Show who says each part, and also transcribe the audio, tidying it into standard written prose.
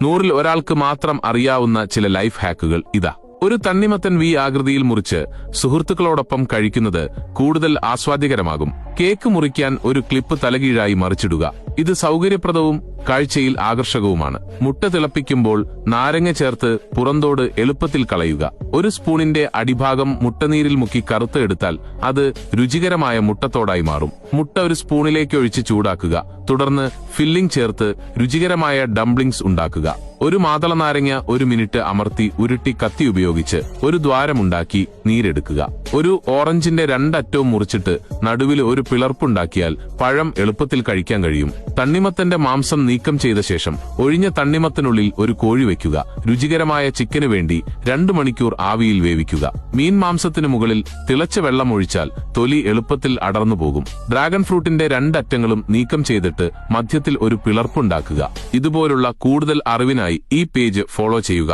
Speaker 1: 100-ൽ ഒരാൾക്ക് മാത്രം അറിയാവുന്ന ചില ലൈഫ് ഹാക്കുകൾ ഇതാ. ഒരു തണ്ണിമത്തൻ വി ആകൃതിയിൽ മുറിച്ച് സുഹൃത്തുക്കളോടൊപ്പം കഴിക്കുന്നത് കൂടുതൽ ആസ്വാദ്യകരമാകും. കേക്ക് മുറിക്കാൻ ഒരു ക്ലിപ്പ് തലകീഴായി മറിച്ചിടുക. ഇത് സൗകര്യപ്രദവും കാഴ്ചയിൽ ആകർഷകവുമാണ്. മുട്ട തിളപ്പിക്കുമ്പോൾ നാരങ്ങ ചേർത്ത് പുറന്തോട് എളുപ്പത്തിൽ കളയുക. ഒരു സ്പൂണിന്റെ അടിഭാഗം മുട്ടനീരിൽ മുക്കി കറുത്ത് എടുത്താൽ അത് രുചികരമായ മുട്ടത്തോടായി മാറും. മുട്ട ഒരു സ്പൂണിലേക്ക് ഒഴിച്ച് ചൂടാക്കുക. തുടർന്ന് ഫില്ലിംഗ് ചേർത്ത് രുചികരമായ ഡംപ്ലിംഗ്സ് ഉണ്ടാക്കുക. ഒരു മാതള നാരങ്ങ 1 മിനിറ്റ് അമർത്തി ഉരുട്ടി കത്തി ഉപയോഗിച്ച് ഒരു ദ്വാരമുണ്ടാക്കി നീരെടുക്കുക. ഒരു ഓറഞ്ചിന്റെ 2 അറ്റവും മുറിച്ചിട്ട് നടുവിൽ ഒരു പിളർപ്പുണ്ടാക്കിയാൽ പഴം എളുപ്പത്തിൽ കഴിക്കാൻ കഴിയും. തണ്ണിമത്തന്റെ മാംസം നീക്കം ചെയ്ത ശേഷം ഒഴിഞ്ഞ തണ്ണിമത്തനുള്ളിൽ ഒരു കോഴി വയ്ക്കുക. രുചികരമായ ചിക്കന് വേണ്ടി 2 മണിക്കൂർ ആവിയിൽ വേവിക്കുക. മീൻ മാംസത്തിനു മുകളിൽ തിളച്ച വെള്ളം ഒഴിച്ചാൽ തൊലി എളുപ്പത്തിൽ അടർന്നു പോകും. ഡ്രാഗൺ ഫ്രൂട്ടിന്റെ 2 അറ്റങ്ങളും നീക്കം ചെയ്തിട്ട് മധ്യത്തിൽ ഒരു പിളർപ്പുണ്ടാക്കുക. ഇതുപോലുള്ള കൂടുതൽ അറിവിനായി ഈ പേജ് ഫോളോ ചെയ്യുക.